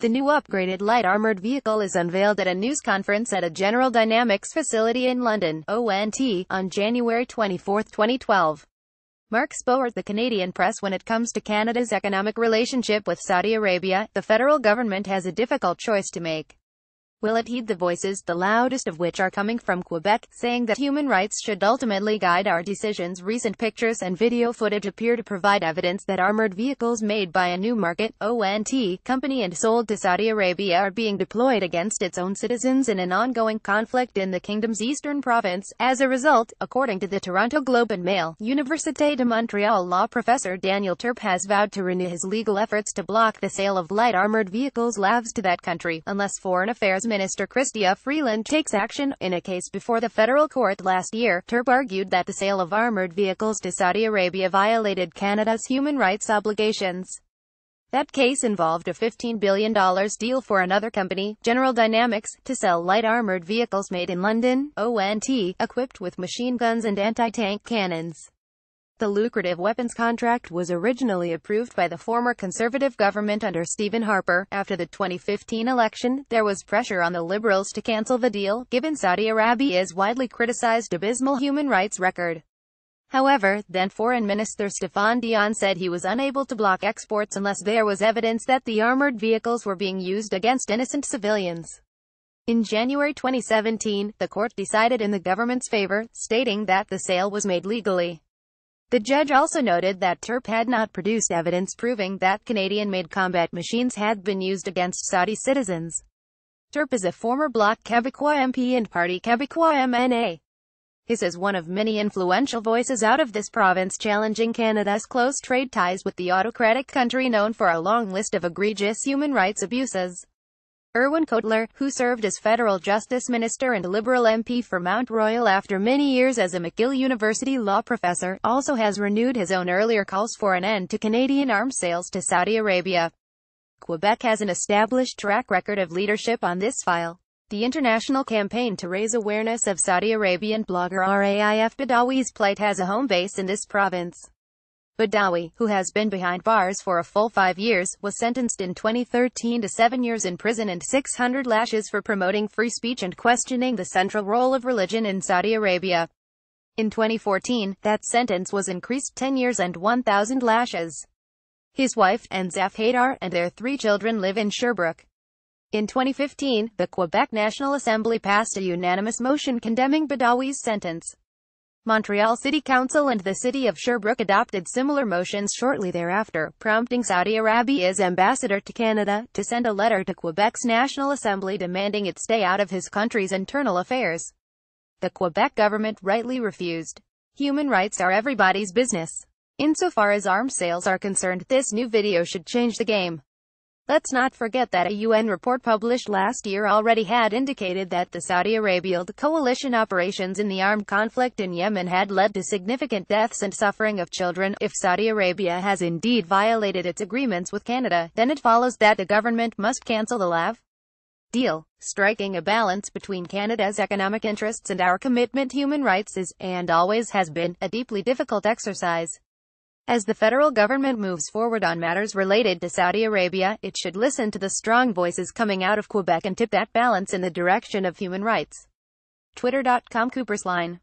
The new upgraded light armored vehicle is unveiled at a news conference at a General Dynamics facility in London, ONT, on January 24, 2012. Mark spoke the Canadian press. When it comes to Canada's economic relationship with Saudi Arabia, the federal government has a difficult choice to make. Will it heed the voices, the loudest of which are coming from Quebec, saying that human rights should ultimately guide our decisions? Recent pictures and video footage appear to provide evidence that armored vehicles made by a new market, ONT, company and sold to Saudi Arabia are being deployed against its own citizens in an ongoing conflict in the kingdom's eastern province. As a result, according to the Toronto Globe and Mail, Université de Montréal law professor Daniel Turp has vowed to renew his legal efforts to block the sale of light armored vehicles LAVs to that country, unless Foreign Affairs Minister Chrystia Freeland takes action. In a case before the federal court last year, Turp argued that the sale of armored vehicles to Saudi Arabia violated Canada's human rights obligations. That case involved a $15 billion deal for another company, General Dynamics, to sell light armored vehicles made in London, ONT, equipped with machine guns and anti-tank cannons. The lucrative weapons contract was originally approved by the former Conservative government under Stephen Harper. After the 2015 election, there was pressure on the Liberals to cancel the deal, given Saudi Arabia's widely criticized abysmal human rights record. However, then Foreign Minister Stéphane Dion said he was unable to block exports unless there was evidence that the armored vehicles were being used against innocent civilians. In January 2017, the court decided in the government's favor, stating that the sale was made legally. The judge also noted that Turp had not produced evidence proving that Canadian-made combat machines had been used against Saudi citizens. Turp is a former Bloc Québécois MP and Parti Québécois MNA. He is one of many influential voices out of this province challenging Canada's close trade ties with the autocratic country known for a long list of egregious human rights abuses. Irwin Cotler, who served as federal justice minister and Liberal MP for Mount Royal after many years as a McGill University law professor, also has renewed his own earlier calls for an end to Canadian arms sales to Saudi Arabia. Quebec has an established track record of leadership on this file. The international campaign to raise awareness of Saudi Arabian blogger Raif Badawi's plight has a home base in this province. Badawi, who has been behind bars for a full 5 years, was sentenced in 2013 to 7 years in prison and 600 lashes for promoting free speech and questioning the central role of religion in Saudi Arabia. In 2014, that sentence was increased 10 years and 1,000 lashes. His wife, Anzaf Haidar, and their 3 children live in Sherbrooke. In 2015, the Quebec National Assembly passed a unanimous motion condemning Badawi's sentence. Montreal City Council and the city of Sherbrooke adopted similar motions shortly thereafter, prompting Saudi Arabia's ambassador to Canada to send a letter to Quebec's National Assembly demanding it stay out of his country's internal affairs. The Quebec government rightly refused. Human rights are everybody's business. Insofar as arms sales are concerned, this new video should change the game. Let's not forget that a UN report published last year already had indicated that the Saudi Arabia-led coalition operations in the armed conflict in Yemen had led to significant deaths and suffering of children. If Saudi Arabia has indeed violated its agreements with Canada, then it follows that the government must cancel the LAV deal. Striking a balance between Canada's economic interests and our commitment to human rights is, and always has been, a deeply difficult exercise. As the federal government moves forward on matters related to Saudi Arabia, it should listen to the strong voices coming out of Quebec and tip that balance in the direction of human rights. Twitter.com Coopersline